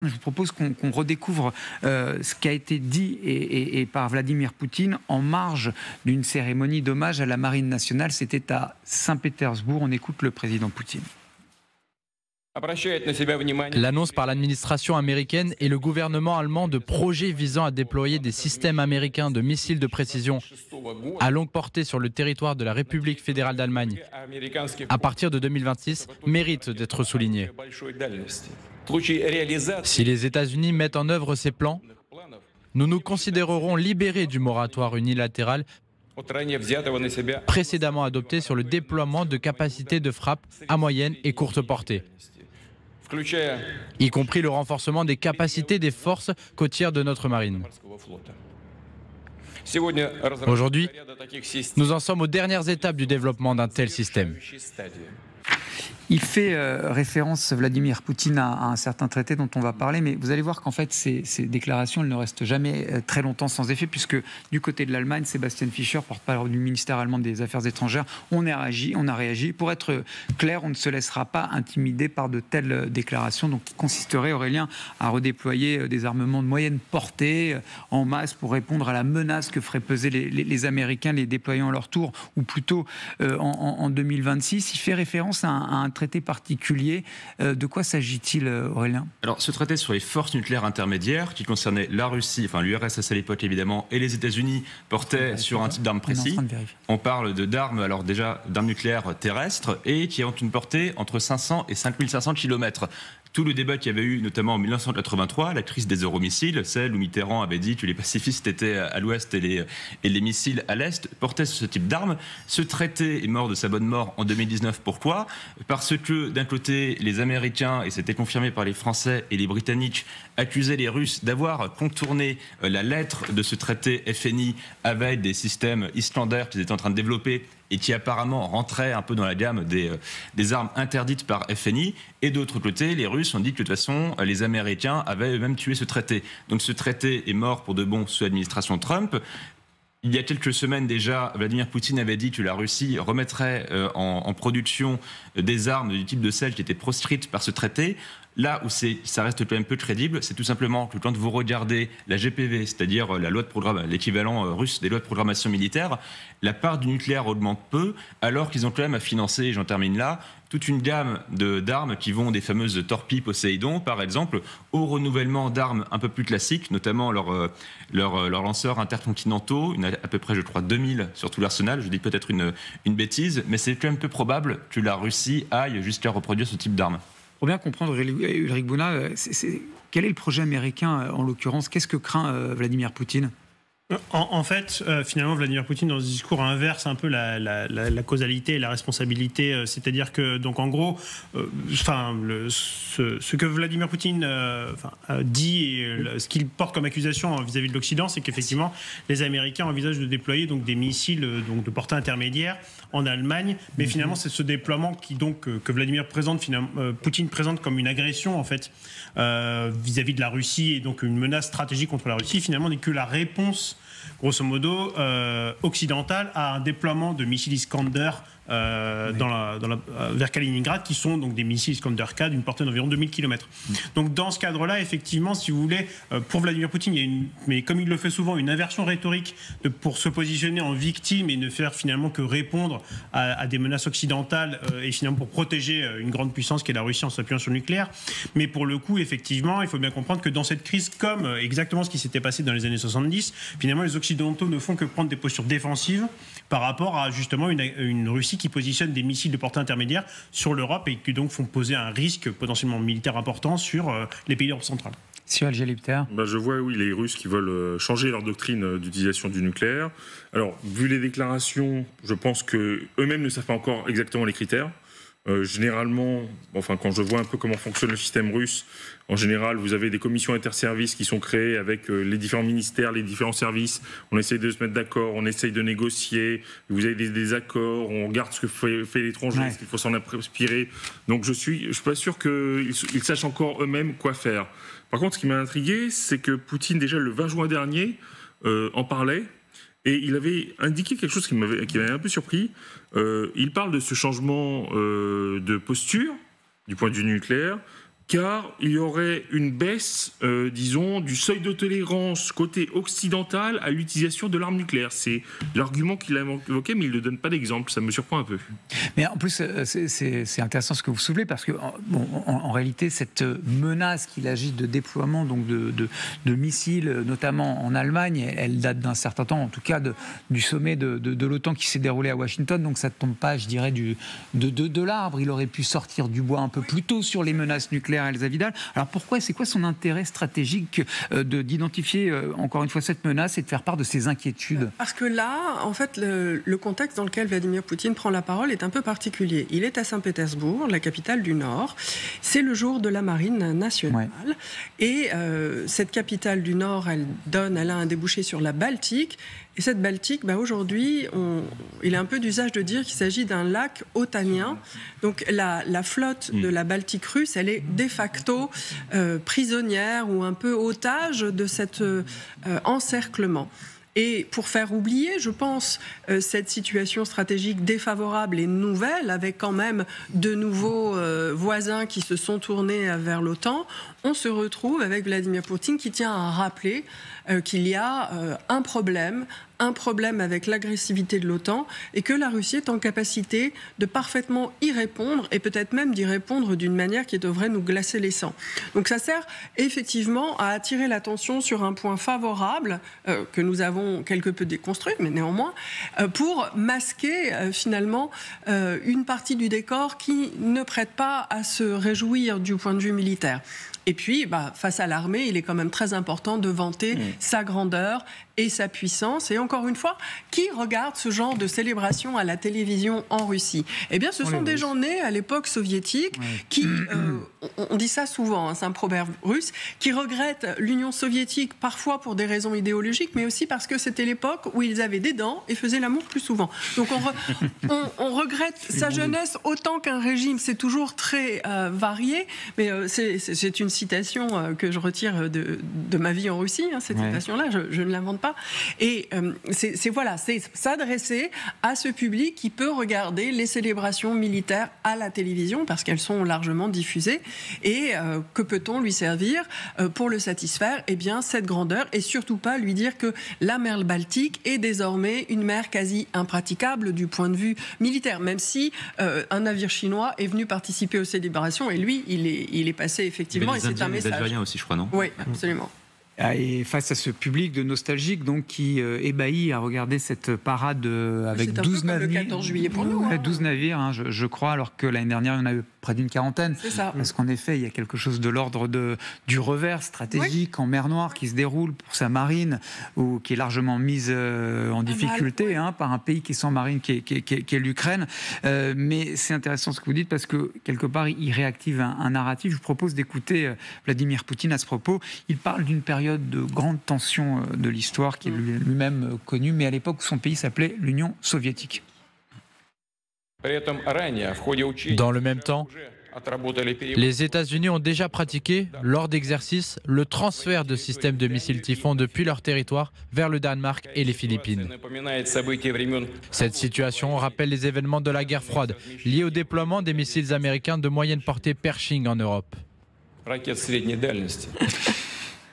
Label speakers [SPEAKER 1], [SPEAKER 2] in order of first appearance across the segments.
[SPEAKER 1] Je vous propose qu'on redécouvre ce qui a été dit et par Vladimir Poutine en marge d'une cérémonie d'hommage à la Marine nationale. C'était à Saint-Pétersbourg. On écoute le président Poutine.
[SPEAKER 2] L'annonce par l'administration américaine et le gouvernement allemand de projets visant à déployer des systèmes américains de missiles de précision à longue portée sur le territoire de la République fédérale d'Allemagne à partir de 2026 mérite d'être soulignée. Si les États-Unis mettent en œuvre ces plans, nous nous considérerons libérés du moratoire unilatéral précédemment adopté sur le déploiement de capacités de frappe à moyenne et courte portée, y compris le renforcement des capacités des forces côtières de notre marine. Aujourd'hui, nous en sommes aux dernières étapes du développement d'un tel système.
[SPEAKER 1] Il fait référence, Vladimir Poutine, à un certain traité dont on va parler, mais vous allez voir qu'en fait, ces déclarations elles ne restent jamais très longtemps sans effet, puisque du côté de l'Allemagne, Sebastian Fischer, porte-parole du ministère allemand des Affaires étrangères, on a réagi. Pour être clair, on ne se laissera pas intimider par de telles déclarations, donc qui consisteraient, Aurélien, à redéployer des armements de moyenne portée en masse pour répondre à la menace que feraient peser les Américains, les déployant à leur tour, ou plutôt en 2026. Il fait référence à un traité particulier. De quoi s'agit-il, Aurélien ?
[SPEAKER 3] Alors, ce traité sur les forces nucléaires intermédiaires, qui concernait la Russie, enfin l'URSS à l'époque évidemment, et les États-Unis, portait sur un type d'arme précis. On parle d'armes, alors déjà d'armes nucléaires terrestres, et qui ont une portée entre 500 et 5500 km. Tout le débat qu'il y avait eu, notamment en 1983, la crise des euromissiles, celle où Mitterrand avait dit que les pacifistes étaient à l'ouest et les missiles à l'est, portaient sur ce type d'armes. Ce traité est mort de sa bonne mort en 2019. Pourquoi ? Parce que d'un côté, les Américains, et c'était confirmé par les Français et les Britanniques, accusaient les Russes d'avoir contourné la lettre de ce traité FNI avec des systèmes Iskander qu'ils étaient en train de développer et qui apparemment rentraient un peu dans la gamme des armes interdites par FNI. Et d'autre côté, les Russes ont dit que de toute façon, les Américains avaient eux-mêmes tué ce traité. Donc ce traité est mort pour de bon sous l'administration Trump. Il y a quelques semaines déjà, Vladimir Poutine avait dit que la Russie remettrait en production des armes du type de celles qui étaient proscrites par ce traité. Là où ça reste quand même peu crédible, c'est tout simplement que quand vous regardez la GPV, c'est-à-dire la loi de l'équivalent russe des lois de programmation militaire, la part du nucléaire augmente peu, alors qu'ils ont quand même à financer, et j'en termine là, toute une gamme d'armes qui vont des fameuses torpilles Poséidon, par exemple, au renouvellement d'armes un peu plus classiques, notamment leurs lanceurs intercontinentaux, il y en a à peu près, je crois, 2000 sur tout l'arsenal. Je dis peut-être une bêtise, mais c'est quand même peu probable que la Russie aille jusqu'à reproduire ce type d'armes.
[SPEAKER 1] Pour bien comprendre, Ulrich Bouna, quel est le projet américain en l'occurrence ? Qu'est-ce que craint Vladimir Poutine ?
[SPEAKER 4] En fait, finalement, Vladimir Poutine, dans ce discours, inverse un peu la causalité et la responsabilité. C'est-à-dire que, donc, en gros, ce que Vladimir Poutine dit et ce qu'il porte comme accusation vis-à-vis de l'Occident, c'est qu'effectivement, les Américains envisagent de déployer donc des missiles donc de portée intermédiaire en Allemagne. Mais finalement, c'est ce déploiement que Vladimir Poutine présente comme une agression en fait vis-à-vis de la Russie et donc une menace stratégique contre la Russie. Finalement, n'est que la réponse grosso modo occidentale à un déploiement de missiles Iskander vers Kaliningrad, qui sont donc des missiles Iskander-K d'une portée d'environ 2000 km. Donc dans ce cadre-là, effectivement, si vous voulez, pour Vladimir Poutine, il y a mais comme il le fait souvent, une inversion rhétorique pour se positionner en victime et ne faire finalement que répondre à des menaces occidentales et finalement pour protéger une grande puissance qui est la Russie en s'appuyant sur le nucléaire. Mais pour le coup, effectivement, il faut bien comprendre que dans cette crise, comme exactement ce qui s'était passé dans les années 70, finalement les Occidentaux ne font que prendre des postures défensives par rapport à justement une Russie qui positionne des missiles de portée intermédiaire sur l'Europe et qui donc font poser un risque potentiellement militaire important sur les pays d'Europe centrale.
[SPEAKER 5] Je vois, oui, les Russes qui veulent changer leur doctrine d'utilisation du nucléaire. Alors, vu les déclarations, je pense qu'eux-mêmes ne savent pas encore exactement les critères. Généralement, quand je vois un peu comment fonctionne le système russe, en général, vous avez des commissions interservices qui sont créées avec les différents ministères, les différents services. On essaye de se mettre d'accord, on essaye de négocier. Vous avez des accords, on regarde ce que fait l'étranger, ce qu'il faut s'en inspirer. Donc, je suis pas sûr qu'ils sachent encore eux-mêmes quoi faire. Par contre, ce qui m'a intrigué, c'est que Poutine, déjà le 20 juin dernier, en parlait. Et il avait indiqué quelque chose qui m'avait un peu surpris. Il parle de ce changement de posture du point de vue nucléaire car il y aurait une baisse, disons, du seuil de tolérance côté occidental à l'utilisation de l'arme nucléaire. C'est l'argument qu'il a évoqué, mais il ne donne pas d'exemple. Ça me surprend un peu.
[SPEAKER 1] Mais en plus, c'est intéressant ce que vous soulevez, parce que en réalité, cette menace qu'il agit de déploiement donc de missiles, notamment en Allemagne, elle date d'un certain temps, en tout cas du sommet de l'OTAN qui s'est déroulé à Washington. Donc ça ne tombe pas, je dirais, de l'arbre. Il aurait pu sortir du bois un peu plus tôt sur les menaces nucléaires. Elsa Vidal. Alors pourquoi, c'est quoi son intérêt stratégique d'identifier encore une fois cette menace et de faire part de ses inquiétudes?
[SPEAKER 6] Parce que là, en fait, le contexte dans lequel Vladimir Poutine prend la parole est un peu particulier. Il est à Saint-Pétersbourg, la capitale du Nord. C'est le jour de la marine nationale. Ouais. Et cette capitale du Nord, elle a un débouché sur la Baltique. Et cette Baltique, aujourd'hui, il est un peu d'usage de dire qu'il s'agit d'un lac otanien. Donc la flotte de la Baltique russe, elle est de facto prisonnière ou un peu otage de cet encerclement. Et pour faire oublier, je pense, cette situation stratégique défavorable et nouvelle, avec quand même de nouveaux voisins qui se sont tournés vers l'OTAN, on se retrouve avec Vladimir Poutine qui tient à rappeler qu'il y a un problème avec l'agressivité de l'OTAN et que la Russie est en capacité de parfaitement y répondre et peut-être même d'y répondre d'une manière qui devrait nous glacer les sangs. Donc ça sert effectivement à attirer l'attention sur un point favorable que nous avons quelque peu déconstruit, mais néanmoins, pour masquer finalement une partie du décor qui ne prête pas à se réjouir du point de vue militaire. Et puis, face à l'armée, il est quand même très important de vanter sa grandeur et sa puissance. Et encore une fois, qui regarde ce genre de célébration à la télévision en Russie? Eh bien, ce sont des gens nés à l'époque soviétique qui, on dit ça souvent, c'est un proverbe russe, qui regrettent l'Union soviétique parfois pour des raisons idéologiques, mais aussi parce que c'était l'époque où ils avaient des dents et faisaient l'amour plus souvent. Donc on regrette sa jeunesse autant qu'un régime. C'est toujours très varié, mais c'est une citation que je retire de ma vie en Russie, cette citation-là, je ne l'invente pas. Et c'est s'adresser à ce public qui peut regarder les célébrations militaires à la télévision parce qu'elles sont largement diffusées. Et que peut-on lui servir pour le satisfaire? Eh bien, cette grandeur, et surtout pas lui dire que la mer Baltique est désormais une mer quasi impraticable du point de vue militaire, même si un navire chinois est venu participer aux célébrations et lui, il est passé effectivement. Et c'est un message.
[SPEAKER 3] Algériens aussi, je crois, non?
[SPEAKER 6] Oui, absolument.
[SPEAKER 1] Et face à ce public de nostalgiques donc, qui ébahit à regarder cette parade avec 12 navires.
[SPEAKER 6] Le 14 juillet pour nous.
[SPEAKER 1] 12 navires, je crois, alors que l'année dernière, il y en a eu près d'une quarantaine.
[SPEAKER 6] C'est ça.
[SPEAKER 1] Parce qu'en effet, il y a quelque chose de l'ordre du revers stratégique en mer Noire qui se déroule pour sa marine, ou qui est largement mise en difficulté par un pays qui est sans marine, qui est l'Ukraine. Mais c'est intéressant ce que vous dites, parce que quelque part, il réactive un narratif. Je vous propose d'écouter Vladimir Poutine à ce propos. Il parle d'une période de grande tension de l'histoire qui est lui-même connue, mais à l'époque où son pays s'appelait l'Union soviétique.
[SPEAKER 2] Dans le même temps, les États-Unis ont déjà pratiqué, lors d'exercices, le transfert de systèmes de missiles Typhon depuis leur territoire vers le Danemark et les Philippines. Cette situation rappelle les événements de la guerre froide, liés au déploiement des missiles américains de moyenne portée Pershing en Europe.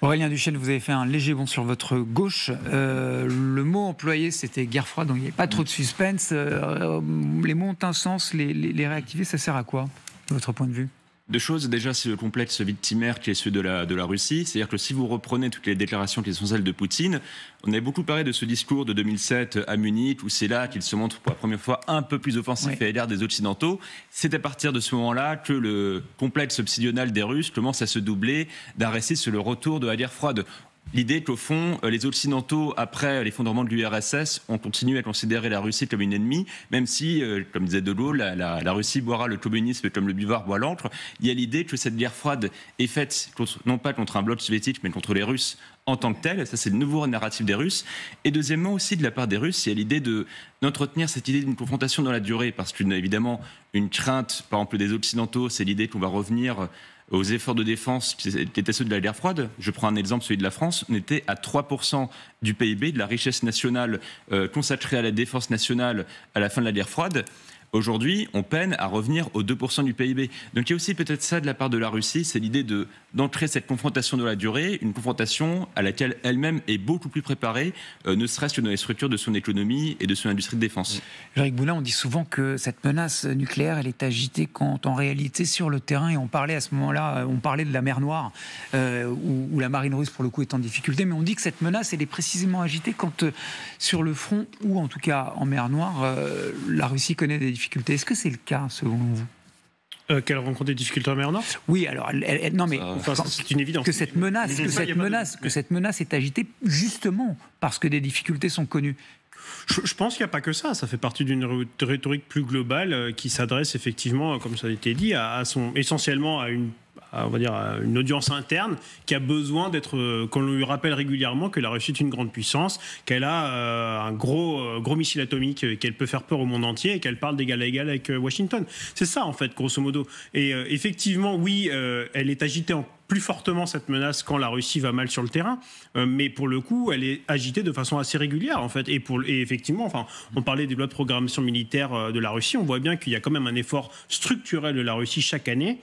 [SPEAKER 1] Aurélien Duchesne, vous avez fait un léger bond sur votre gauche. Le mot employé, c'était guerre froide, donc il n'y a pas trop de suspense. Les mots ont un sens, les réactiver, ça sert à quoi, de votre point de vue?
[SPEAKER 3] Deux choses. Déjà, c'est le complexe victimaire qui est celui de la Russie. C'est-à-dire que si vous reprenez toutes les déclarations qui sont celles de Poutine, on avait beaucoup parlé de ce discours de 2007 à Munich, où c'est là qu'il se montre pour la première fois un peu plus offensif et à l'ère des Occidentaux. C'est à partir de ce moment-là que le complexe obsidional des Russes commence à se doubler d'un récit sur le retour de la guerre froide. L'idée qu'au fond, les Occidentaux, après l'effondrement de l'URSS, ont continué à considérer la Russie comme une ennemie, même si, comme disait De Gaulle, la Russie boira le communisme comme le buvard boit l'encre. Il y a l'idée que cette guerre froide est faite non pas contre un bloc soviétique, mais contre les Russes en tant que tel. Ça, c'est le nouveau narratif des Russes. Et deuxièmement, aussi, de la part des Russes, il y a l'idée d'entretenir cette idée d'une confrontation dans la durée, parce qu'évidemment, une crainte, par exemple, des Occidentaux, c'est l'idée qu'on va revenir aux efforts de défense qui étaient ceux de la guerre froide. Je prends un exemple, celui de la France. On était à 3% du PIB, de la richesse nationale consacrée à la défense nationale à la fin de la guerre froide. Aujourd'hui, on peine à revenir aux 2% du PIB. Donc il y a aussi peut-être ça de la part de la Russie, c'est l'idée d'entrer cette confrontation dans la durée, une confrontation à laquelle elle-même est beaucoup plus préparée, ne serait-ce que dans les structures de son économie et de son industrie de défense.
[SPEAKER 1] Jéric Boulin, on dit souvent que cette menace nucléaire, elle est agitée quand en réalité sur le terrain, et on parlait à ce moment-là, on parlait de la mer Noire, où la marine russe pour le coup est en difficulté, mais on dit que cette menace, elle est précisément agitée quand sur le front, ou en tout cas en mer Noire, la Russie connaît des difficultés. Est-ce que c'est le cas selon vous ?
[SPEAKER 4] Qu'elle rencontre des difficultés en mer Nord ?
[SPEAKER 1] Oui, alors non, mais
[SPEAKER 4] c'est une évidence.
[SPEAKER 1] Que cette menace est agitée justement parce que des difficultés sont connues.
[SPEAKER 4] Je pense qu'il n'y a pas que ça. Ça fait partie d'une rhétorique plus globale qui s'adresse effectivement, comme ça a été dit, essentiellement à une audience interne qui a besoin qu'on lui rappelle régulièrement que la Russie est une grande puissance, qu'elle a un gros missile atomique, qu'elle peut faire peur au monde entier et qu'elle parle d'égal à égal avec Washington. C'est ça en fait, grosso modo. Et effectivement, oui, elle est agitée plus fortement cette menace quand la Russie va mal sur le terrain, mais pour le coup, elle est agitée de façon assez régulière en fait. Et effectivement, on parlait des lois de programmation militaire de la Russie, on voit bien qu'il y a quand même un effort structurel de la Russie chaque année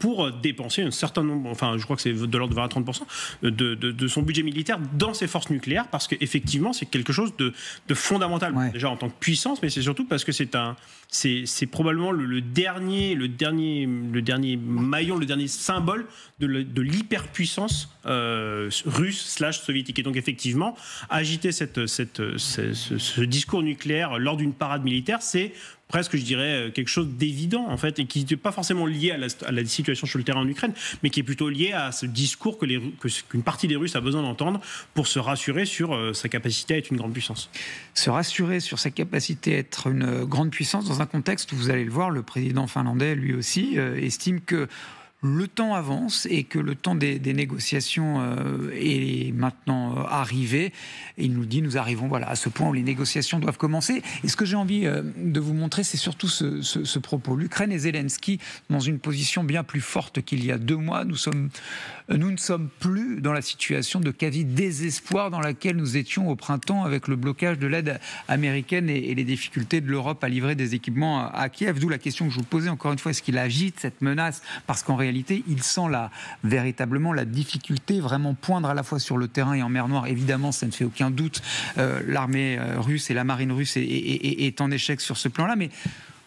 [SPEAKER 4] pour dépenser un certain nombre, je crois que c'est de l'ordre de 20 à 30% de son budget militaire dans ses forces nucléaires, parce qu'effectivement, c'est quelque chose de fondamental, déjà en tant que puissance, mais c'est surtout parce que c'est probablement le dernier maillon, le dernier symbole de l'hyperpuissance russe/soviétique. Et donc, effectivement, agiter ce discours nucléaire lors d'une parade militaire, c'est presque, je dirais, quelque chose d'évident, en fait, et qui n'est pas forcément lié à la situation sur le terrain en Ukraine, mais qui est plutôt lié à ce discours qu'une partie des Russes a besoin d'entendre pour se rassurer sur sa capacité à être une grande puissance.
[SPEAKER 1] Se rassurer sur sa capacité à être une grande puissance dans un contexte où, vous allez le voir, le président finlandais, lui aussi, estime que le temps avance et que le temps des négociations est maintenant arrivé. Et il nous dit, nous arrivons à ce point où les négociations doivent commencer. Et ce que j'ai envie de vous montrer, c'est surtout ce propos. L'Ukraine et Zelensky dans une position bien plus forte qu'il y a 2 mois. Nous ne sommes plus dans la situation de quasi-désespoir dans laquelle nous étions au printemps avec le blocage de l'aide américaine et les difficultés de l'Europe à livrer des équipements à Kiev. D'où la question que je vous posais encore une fois, est-ce qu'il agite cette menace ? Parce qu'en réalité, il sent véritablement la difficulté vraiment poindre à la fois sur le terrain et en mer Noire. Évidemment, ça ne fait aucun doute. L'armée russe et la marine russe est en échec sur ce plan-là. Mais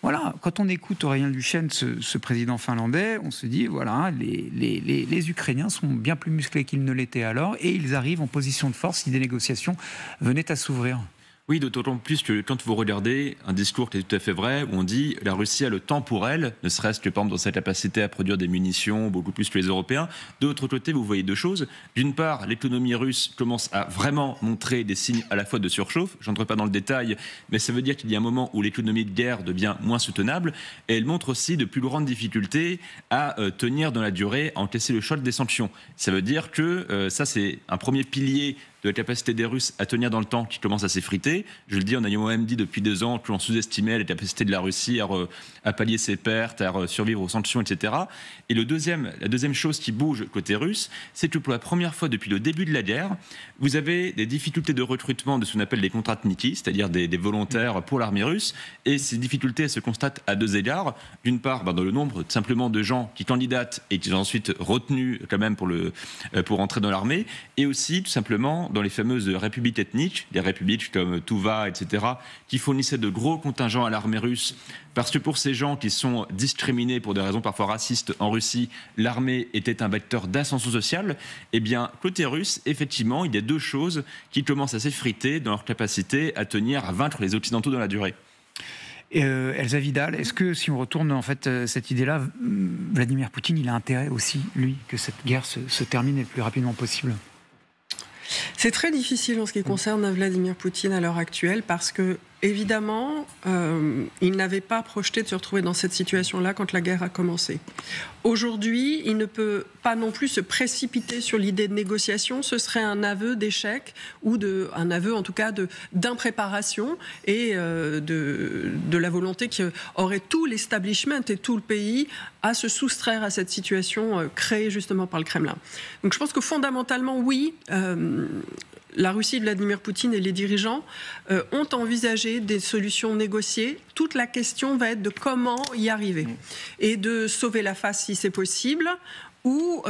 [SPEAKER 1] voilà, quand on écoute Aurélien Duchesne, ce président finlandais, on se dit, les Ukrainiens sont bien plus musclés qu'ils ne l'étaient alors et ils arrivent en position de force si des négociations venaient à s'ouvrir.
[SPEAKER 3] Oui, d'autant plus que quand vous regardez un discours qui est tout à fait vrai, où on dit la Russie a le temps pour elle, ne serait-ce que par exemple dans sa capacité à produire des munitions beaucoup plus que les Européens. De l'autre côté, vous voyez 2 choses. D'une part, l'économie russe commence à vraiment montrer des signes à la fois de surchauffe. Je n'entre pas dans le détail, mais ça veut dire qu'il y a un moment où l'économie de guerre devient moins soutenable. Et elle montre aussi de plus grandes difficultés à tenir dans la durée, à encaisser le choc des sanctions. Ça veut dire que ça, c'est un premier pilier de la capacité des Russes à tenir dans le temps qui commence à s'effriter. Je le dis en ayant moi-même dit depuis 2 ans que l'on sous-estimait la capacité de la Russie à pallier ses pertes, à survivre aux sanctions, etc. Et la deuxième chose qui bouge côté russe, c'est que pour la première fois depuis le début de la guerre, vous avez des difficultés de recrutement de ce qu'on appelle des contratniki, c'est-à-dire des volontaires pour l'armée russe. Et ces difficultés elles se constatent à 2 égards. D'une part, dans le nombre simplement de gens qui candidatent et qui sont ensuite retenus quand même pour entrer dans l'armée, et aussi tout simplement dans les fameuses républiques ethniques, des républiques comme Tuva, etc., qui fournissaient de gros contingents à l'armée russe, parce que pour ces gens qui sont discriminés pour des raisons parfois racistes en Russie, l'armée était un vecteur d'ascension sociale. Eh bien, côté russe, effectivement, il y a 2 choses qui commencent à s'effriter dans leur capacité à tenir, à vaincre les Occidentaux dans la durée.
[SPEAKER 1] Elsa Vidal, est-ce que si on retourne en fait cette idée-là, Vladimir Poutine, il a intérêt aussi, lui, que cette guerre se termine le plus rapidement possible ?
[SPEAKER 6] C'est très difficile en ce qui concerne Vladimir Poutine à l'heure actuelle parce que, évidemment, il n'avait pas projeté de se retrouver dans cette situation-là quand la guerre a commencé. Aujourd'hui, il ne peut pas non plus se précipiter sur l'idée de négociation. Ce serait un aveu d'échec ou un aveu, en tout cas, d'impréparation et de la volonté qu'aurait tout l'establishment et tout le pays à se soustraire à cette situation créée justement par le Kremlin. Donc je pense que fondamentalement, oui, la Russie de Vladimir Poutine et les dirigeants ont envisagé des solutions négociées. Toute la question va être de comment y arriver et de sauver la face si c'est possible, ou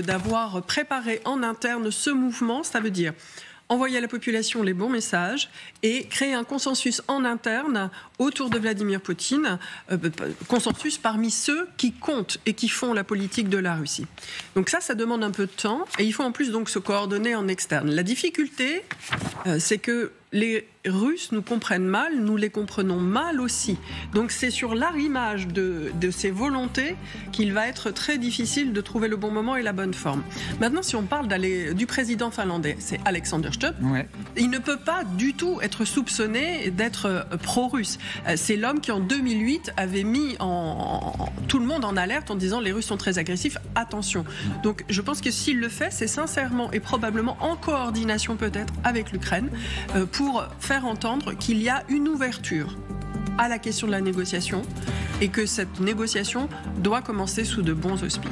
[SPEAKER 6] d'avoir préparé en interne ce mouvement. Ça veut dire envoyer à la population les bons messages et créer un consensus en interne autour de Vladimir Poutine, consensus parmi ceux qui comptent et qui font la politique de la Russie. Donc ça demande un peu de temps et il faut en plus donc se coordonner en externe. La difficulté, c'est que les Russes nous comprennent mal, nous les comprenons mal aussi. Donc c'est sur l'arrimage de ces volontés qu'il va être très difficile de trouver le bon moment et la bonne forme. Maintenant, si on parle du président finlandais, c'est Alexander Stubb. Ouais. Il ne peut pas du tout être soupçonné d'être pro-russe. C'est l'homme qui en 2008 avait mis tout le monde en alerte en disant les Russes sont très agressifs, attention. Donc je pense que s'il le fait, c'est sincèrement et probablement en coordination peut-être avec l'Ukraine pour faire entendre qu'il y a une ouverture à la question de la négociation et que cette négociation doit commencer sous de bons auspices.